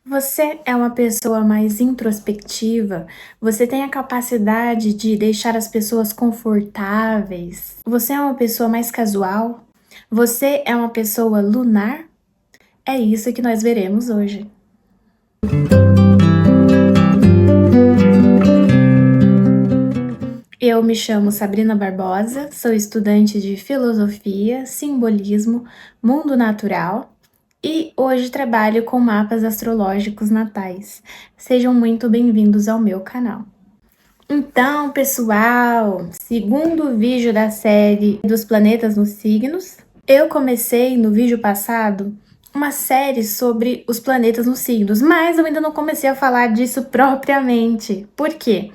Você é uma pessoa mais introspectiva? Você tem a capacidade de deixar as pessoas confortáveis? Você é uma pessoa mais casual? Você é uma pessoa lunar? É isso que nós veremos hoje. Eu me chamo Sabrina Barbosa, sou estudante de Filosofia, Simbolismo, Mundo Natural e hoje trabalho com mapas astrológicos natais. Sejam muito bem-vindos ao meu canal. Então, pessoal, segundo vídeo da série dos planetas nos signos, eu comecei no vídeo passado uma série sobre os planetas nos signos, mas eu ainda não comecei a falar disso propriamente. Por quê?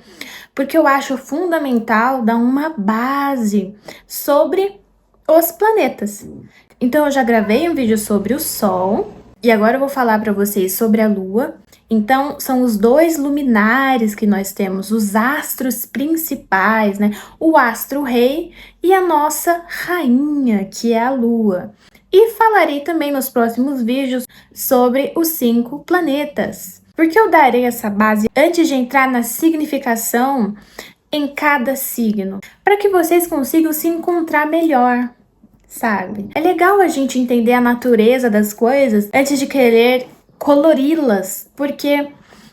Porque eu acho fundamental dar uma base sobre os planetas. Então, eu já gravei um vídeo sobre o Sol e agora eu vou falar para vocês sobre a Lua. Então, são os dois luminares que nós temos, os astros principais, né? O astro-rei e a nossa rainha, que é a Lua. E falarei também nos próximos vídeos sobre os 5 planetas. Porque eu darei essa base antes de entrar na significação em cada signo, para que vocês consigam se encontrar melhor, sabe? É legal a gente entender a natureza das coisas antes de querer colori-las, porque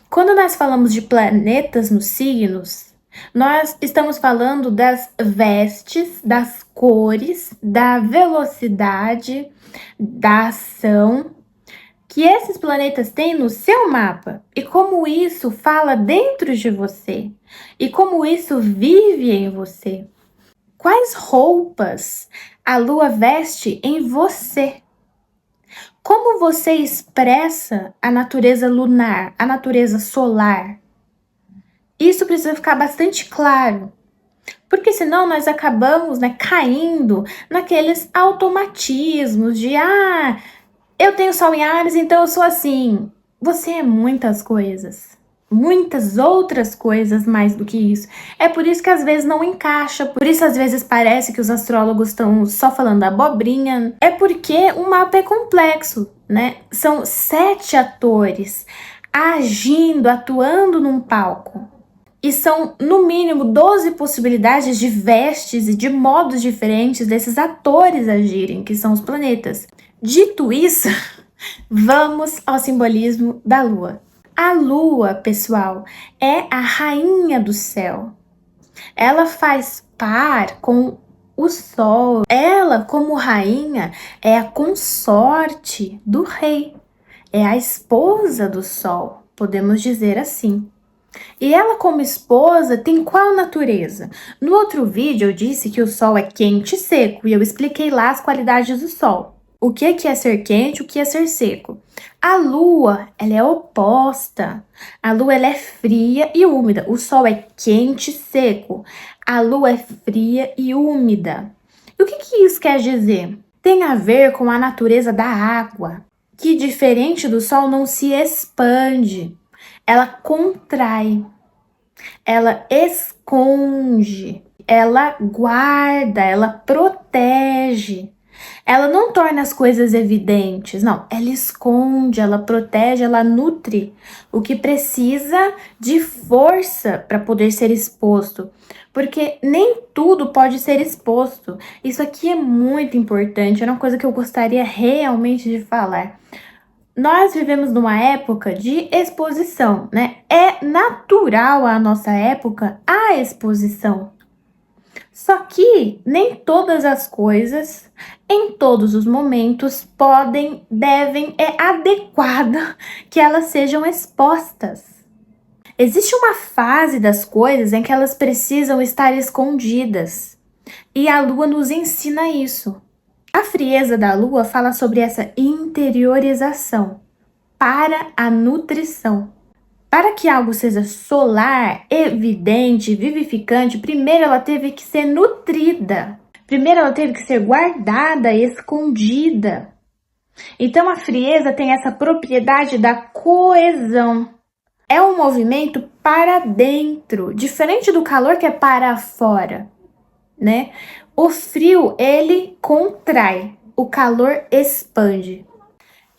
quando nós falamos de planetas nos signos, nós estamos falando das vestes, das cores, da velocidade, da ação que esses planetas têm no seu mapa e como isso fala dentro de você e como isso vive em você. Quais roupas a lua veste em você? Como você expressa a natureza lunar, a natureza solar? Isso precisa ficar bastante claro, porque senão nós acabamos, caindo naqueles automatismos de eu tenho Sol em Áries, então eu sou assim. Você é muitas coisas. Muitas outras coisas mais do que isso. É por isso que às vezes não encaixa. Por isso às vezes parece que os astrólogos estão só falando abobrinha. É porque o mapa é complexo, né? São 7 atores agindo, atuando num palco. E são, no mínimo, 12 possibilidades de vestes e de modos diferentes desses atores agirem, que são os planetas. Dito isso, vamos ao simbolismo da Lua. A Lua, pessoal, é a rainha do céu. Ela faz par com o Sol. Ela, como rainha, é a consorte do rei. É a esposa do Sol, podemos dizer assim. E ela, como esposa, tem qual natureza? No outro vídeo eu disse que o Sol é quente e seco e eu expliquei lá as qualidades do Sol. O que é ser quente, o que é ser seco. A Lua, ela é oposta. A Lua, ela é fria e úmida. O Sol é quente e seco. A Lua é fria e úmida. E o que isso quer dizer? Tem a ver com a natureza da água, que diferente do Sol não se expande. Ela contrai, ela esconde, ela guarda, ela protege. Ela não torna as coisas evidentes, não. Ela esconde, ela protege, ela nutre o que precisa de força para poder ser exposto. Porque nem tudo pode ser exposto. Isso aqui é muito importante, é uma coisa que eu gostaria realmente de falar. Nós vivemos numa época de exposição, né? É natural à nossa época a exposição. Só que nem todas as coisas, em todos os momentos, podem, devem, é adequado que elas sejam expostas. Existe uma fase das coisas em que elas precisam estar escondidas. E a Lua nos ensina isso. A frieza da Lua fala sobre essa interiorização para a nutrição. Para que algo seja solar, evidente, vivificante, primeiro ela teve que ser nutrida. Primeiro ela teve que ser guardada, escondida. Então a frieza tem essa propriedade da coesão. É um movimento para dentro, diferente do calor que é para fora, né? O frio, ele contrai, o calor expande.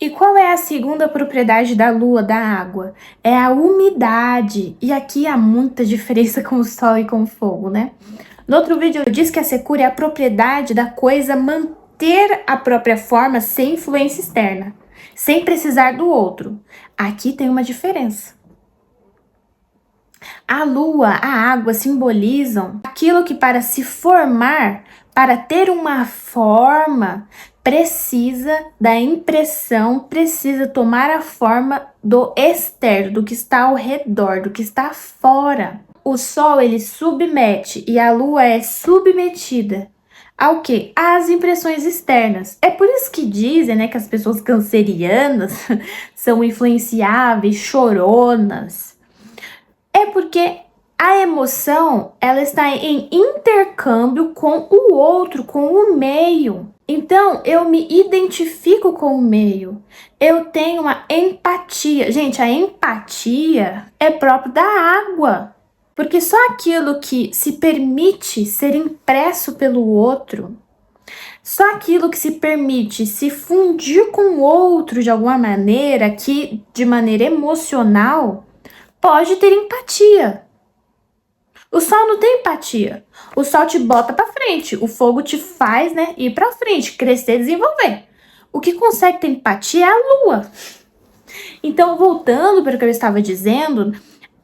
E qual é a segunda propriedade da lua, da água? É a umidade. E aqui há muita diferença com o sol e com o fogo, né? No outro vídeo eu disse que a secura é a propriedade da coisa manter a própria forma sem influência externa, sem precisar do outro. Aqui tem uma diferença. A lua, a água simbolizam aquilo que para se formar, para ter uma forma, precisa da impressão, precisa tomar a forma do externo, do que está ao redor, do que está fora. O sol ele submete e a lua é submetida ao quê? Às impressões externas. É por isso que dizem, né, que as pessoas cancerianas são influenciáveis, choronas. É porque a emoção, ela está em intercâmbio com o outro, com o meio. Então, eu me identifico com o meio. Eu tenho uma empatia. Gente, a empatia é próprio da água. Porque só aquilo que se permite ser impresso pelo outro, só aquilo que se permite se fundir com o outro de alguma maneira, que de maneira emocional, pode ter empatia. O sol não tem empatia. O sol te bota para frente, o fogo te faz, né, ir para frente, crescer, desenvolver. O que consegue ter empatia é a lua. Então, voltando para o que eu estava dizendo,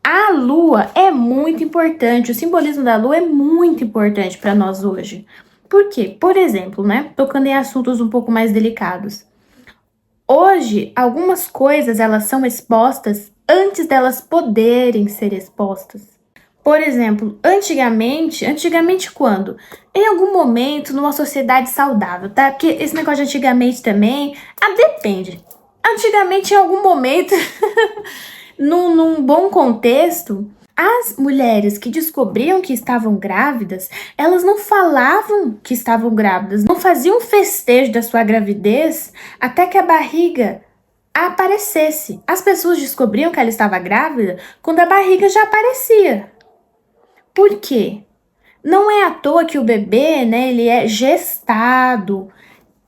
a lua é muito importante, o simbolismo da lua é muito importante para nós hoje. Por quê? Por exemplo, né, tocando em assuntos um pouco mais delicados. Hoje, algumas coisas elas são expostas antes delas poderem ser expostas. Por exemplo, antigamente quando? Em algum momento, numa sociedade saudável, tá? Porque esse negócio de antigamente também, depende. Antigamente, em algum momento, num bom contexto, as mulheres que descobriam que estavam grávidas, elas não falavam que estavam grávidas, não faziam festejo da sua gravidez até que a barriga aparecesse. As pessoas descobriam que ela estava grávida quando a barriga já aparecia. Por quê? Não é à toa que o bebê, né, ele é gestado,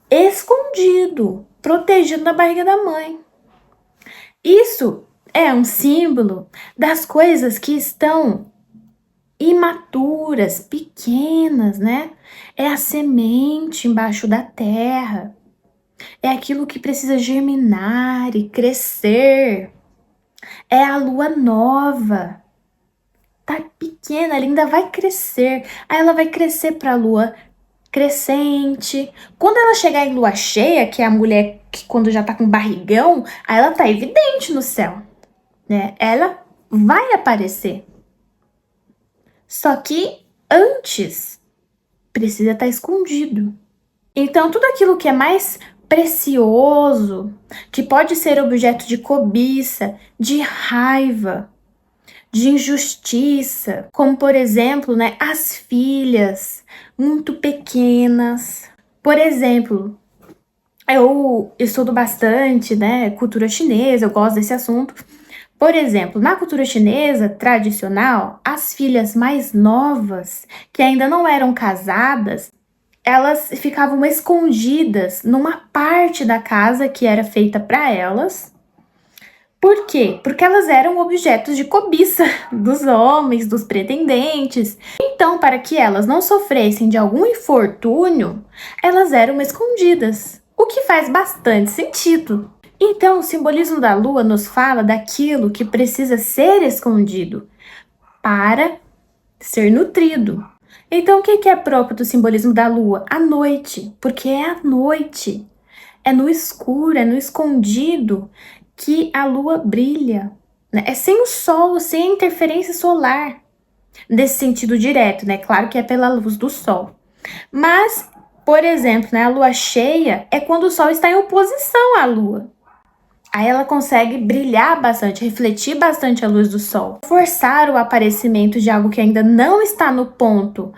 escondido, protegido na barriga da mãe. Isso é um símbolo das coisas que estão imaturas, pequenas, né? É a semente embaixo da terra. É aquilo que precisa germinar e crescer. É a lua nova. Tá pequena, ela ainda vai crescer. Aí ela vai crescer para a lua crescente. Quando ela chegar em lua cheia, que é a mulher que quando já tá com barrigão, aí ela tá evidente no céu, né? Ela vai aparecer. Só que antes precisa estar escondido. Então, tudo aquilo que é mais precioso, que pode ser objeto de cobiça, de raiva, de injustiça, como por exemplo, né, as filhas muito pequenas. Por exemplo, eu estudo bastante, né, cultura chinesa, eu gosto desse assunto. Por exemplo, na cultura chinesa tradicional, as filhas mais novas, que ainda não eram casadas, elas ficavam escondidas numa parte da casa que era feita para elas. Por quê? Porque elas eram objetos de cobiça dos homens, dos pretendentes. Então, para que elas não sofressem de algum infortúnio, elas eram escondidas, o que faz bastante sentido. Então, o simbolismo da lua nos fala daquilo que precisa ser escondido para ser nutrido. Então, o que é próprio do simbolismo da lua? A noite, porque é a noite, é no escuro, é no escondido que a lua brilha, né? É sem o sol, sem a interferência solar, nesse sentido direto, né? Claro que é pela luz do sol. Mas, por exemplo, né, a lua cheia é quando o sol está em oposição à lua. Aí ela consegue brilhar bastante, refletir bastante a luz do sol, forçar o aparecimento de algo que ainda não está no ponto,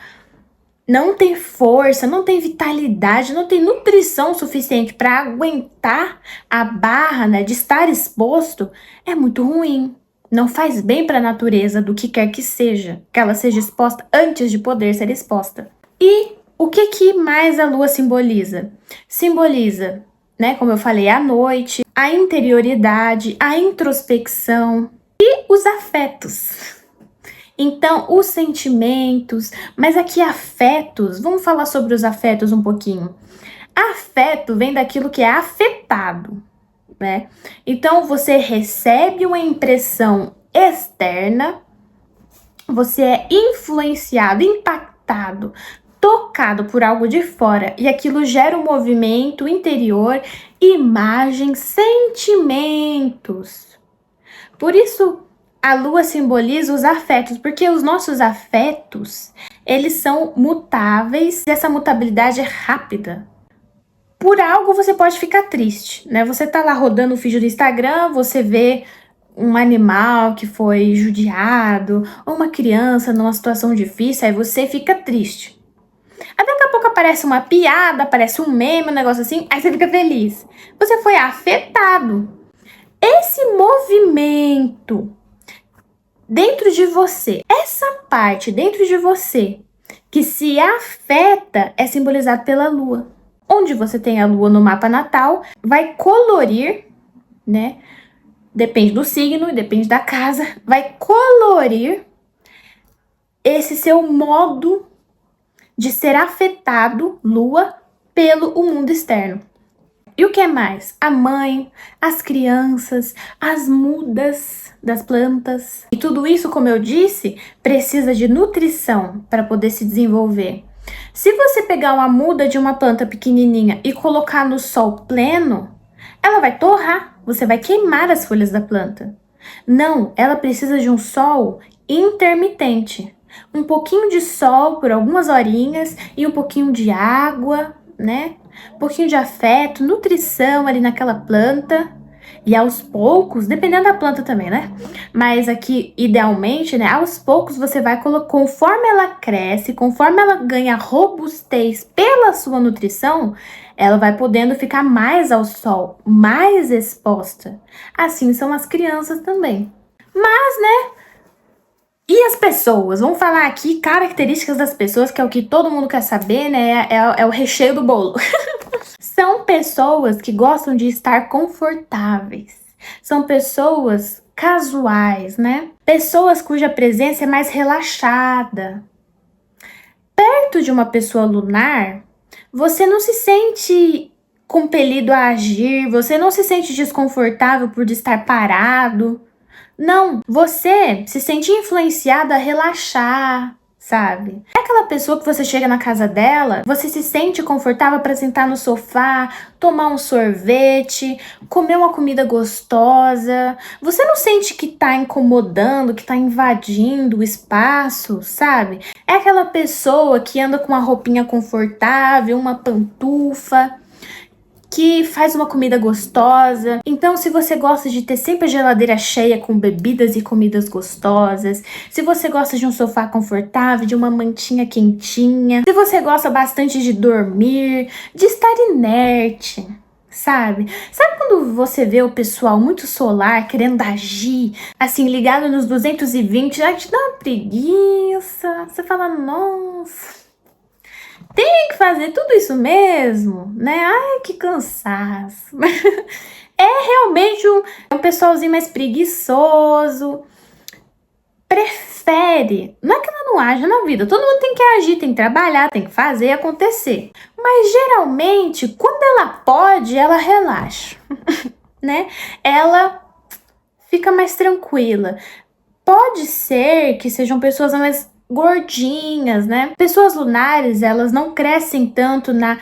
não tem força, não tem vitalidade, não tem nutrição suficiente para aguentar a barra, né, de estar exposto, é muito ruim. Não faz bem para a natureza do que quer que seja, que ela seja exposta antes de poder ser exposta. E o que mais a lua simboliza? Simboliza né? Como eu falei, à noite, a interioridade, a introspecção e os afetos. Então, os sentimentos, mas aqui afetos, vamos falar sobre os afetos um pouquinho. Afeto vem daquilo que é afetado, né? Então, você recebe uma impressão externa, você é influenciado, impactado, tocado por algo de fora e aquilo gera um movimento interior, imagens, sentimentos. Por isso, a lua simboliza os afetos, porque os nossos afetos, eles são mutáveis e essa mutabilidade é rápida. Por algo você pode ficar triste, né? Você tá lá rodando o feed do Instagram, você vê um animal que foi judiado, ou uma criança numa situação difícil, aí você fica triste. Aí daqui a pouco aparece uma piada, aparece um meme, um negócio assim, aí você fica feliz. Você foi afetado. Esse movimento dentro de você, essa parte dentro de você que se afeta é simbolizado pela lua. Onde você tem a lua no mapa natal, vai colorir, né? Depende do signo, depende da casa, vai colorir esse seu modo de ser afetado, lua, pelo o mundo externo. E o que é mais? A mãe, as crianças, as mudas das plantas. E tudo isso, como eu disse, precisa de nutrição para poder se desenvolver. Se você pegar uma muda de uma planta pequenininha e colocar no sol pleno, ela vai torrar, você vai queimar as folhas da planta. Não, ela precisa de um sol intermitente. Um pouquinho de sol por algumas horinhas e um pouquinho de água, né? Um pouquinho de afeto, nutrição ali naquela planta. E aos poucos, dependendo da planta também, né? Mas aqui, idealmente, né? Aos poucos você vai colocar, conforme ela cresce, conforme ela ganha robustez pela sua nutrição, ela vai podendo ficar mais ao sol, mais exposta. Assim são as crianças também. Mas, né? E as pessoas? Vamos falar aqui características das pessoas, que é o que todo mundo quer saber, né? É o recheio do bolo. São pessoas que gostam de estar confortáveis. São pessoas casuais, né? Pessoas cuja presença é mais relaxada. Perto de uma pessoa lunar, você não se sente compelido a agir, você não se sente desconfortável por estar parado. Não, você se sente influenciado a relaxar, sabe? É aquela pessoa que você chega na casa dela, você se sente confortável para sentar no sofá, tomar um sorvete, comer uma comida gostosa. Você não sente que tá incomodando, que tá invadindo o espaço, sabe? É aquela pessoa que anda com uma roupinha confortável, uma pantufa, que faz uma comida gostosa. Então, se você gosta de ter sempre a geladeira cheia com bebidas e comidas gostosas, se você gosta de um sofá confortável, de uma mantinha quentinha, se você gosta bastante de dormir, de estar inerte, sabe? Sabe quando você vê o pessoal muito solar, querendo agir, assim, ligado nos 220, já te dá uma preguiça, você fala, nossa, tem que fazer tudo isso mesmo, né? Ai, que cansaço. É realmente um pessoalzinho mais preguiçoso. Prefere. Não é que ela não age na vida. Todo mundo tem que agir, tem que trabalhar, tem que fazer acontecer. Mas geralmente, quando ela pode, ela relaxa, né? Ela fica mais tranquila. Pode ser que sejam pessoas mais gordinhas, né? Pessoas lunares, elas não crescem tanto na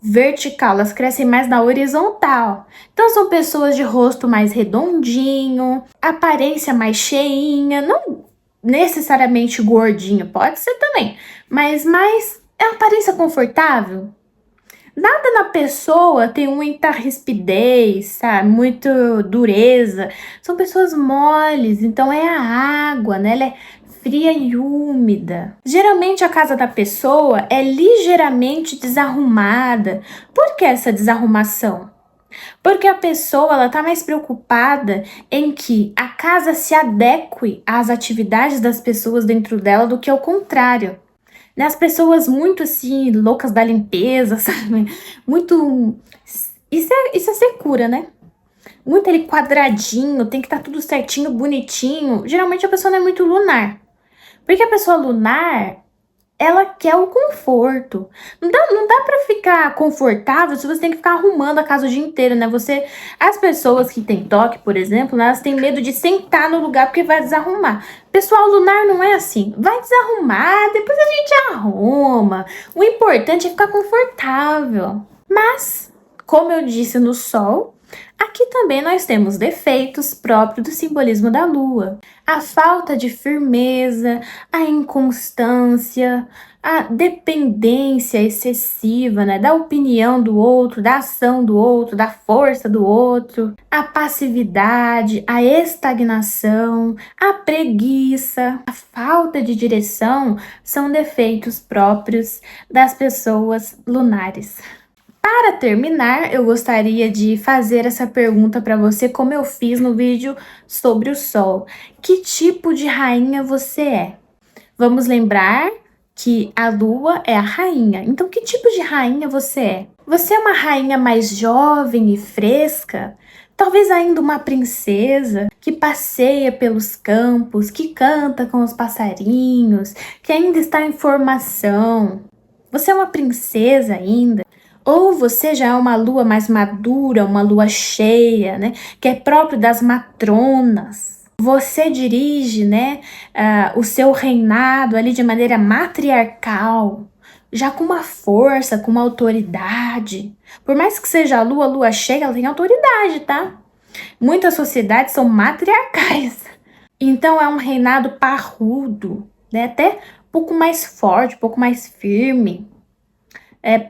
vertical, elas crescem mais na horizontal. Então são pessoas de rosto mais redondinho, aparência mais cheinha, não necessariamente gordinho, pode ser também, mas mais é uma aparência confortável. Nada na pessoa tem muita rispidez, sabe? Muito dureza. São pessoas moles, então é a água, né? Ela é fria e úmida. Geralmente a casa da pessoa é ligeiramente desarrumada. Por que essa desarrumação? Porque a pessoa ela tá mais preocupada em que a casa se adeque às atividades das pessoas dentro dela do que ao contrário. Né? As pessoas muito assim, loucas da limpeza, sabe? Muito Isso é secura, né? Muito ali quadradinho, tem que estar tudo certinho, bonitinho. Geralmente a pessoa não é muito lunar. Porque a pessoa lunar, ela quer o conforto. Não dá pra ficar confortável se você tem que ficar arrumando a casa o dia inteiro, né? As pessoas que têm toque, por exemplo, né, elas têm medo de sentar no lugar porque vai desarrumar. Pessoal lunar não é assim. Vai desarrumar, depois a gente arruma. O importante é ficar confortável. Mas, como eu disse no Sol, aqui também nós temos defeitos próprios do simbolismo da Lua. A falta de firmeza, a inconstância, a dependência excessiva, né, da opinião do outro, da ação do outro, da força do outro, a passividade, a estagnação, a preguiça, a falta de direção são defeitos próprios das pessoas lunares. Para terminar, eu gostaria de fazer essa pergunta para você, como eu fiz no vídeo sobre o Sol. Que tipo de rainha você é? Vamos lembrar que a Lua é a rainha. Então, que tipo de rainha você é? Você é uma rainha mais jovem e fresca? Talvez ainda uma princesa que passeia pelos campos, que canta com os passarinhos, que ainda está em formação. Você é uma princesa ainda? Ou você já é uma lua mais madura, uma lua cheia, né? Que é próprio das matronas. Você dirige, né, o seu reinado ali de maneira matriarcal, já com uma força, com uma autoridade. Por mais que seja a lua cheia, ela tem autoridade, tá? Muitas sociedades são matriarcais. Então é um reinado parrudo, né? Até um pouco mais forte, um pouco mais firme.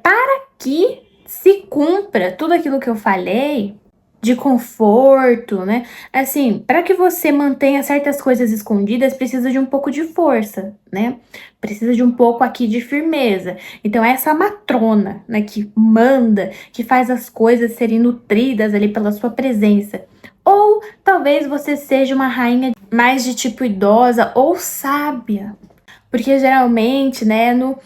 Para que se cumpra tudo aquilo que eu falei de conforto, né? Assim, para que você mantenha certas coisas escondidas, precisa de um pouco de força, né? Precisa de um pouco aqui de firmeza. Então, essa matrona, né, que manda, que faz as coisas serem nutridas ali pela sua presença. Ou talvez você seja uma rainha mais de tipo idosa ou sábia. Porque geralmente, né, no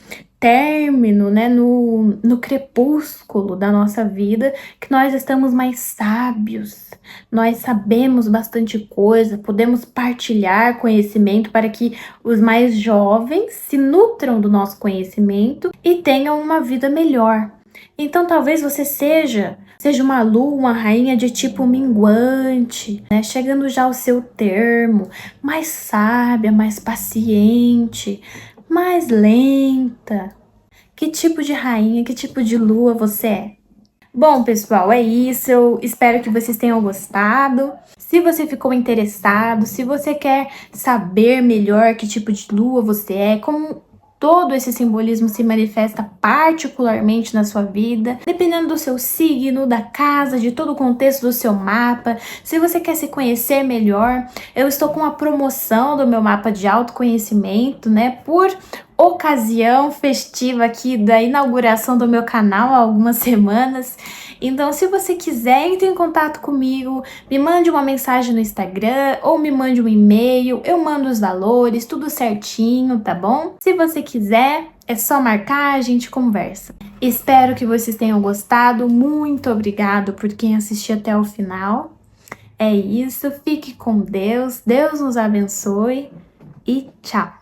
término, né, no crepúsculo da nossa vida, que nós estamos mais sábios, nós sabemos bastante coisa, podemos partilhar conhecimento para que os mais jovens se nutram do nosso conhecimento e tenham uma vida melhor. Então talvez você seja uma lua, uma rainha de tipo minguante, né? Chegando já ao seu termo, mais sábia, mais paciente, mais lenta. Que tipo de rainha, que tipo de lua você é? Bom, pessoal, é isso. Eu espero que vocês tenham gostado. Se você ficou interessado, se você quer saber melhor que tipo de lua você é, como todo esse simbolismo se manifesta particularmente na sua vida, dependendo do seu signo, da casa, de todo o contexto do seu mapa. Se você quer se conhecer melhor, eu estou com uma promoção do meu mapa de autoconhecimento, né? Por ocasião festiva aqui da inauguração do meu canal há algumas semanas. Então, se você quiser, entre em contato comigo, me mande uma mensagem no Instagram ou me mande um e-mail, eu mando os valores, tudo certinho, tá bom? Se você quiser, é só marcar, a gente conversa. Espero que vocês tenham gostado, muito obrigado por quem assistiu até o final. É isso, fique com Deus, Deus nos abençoe e tchau!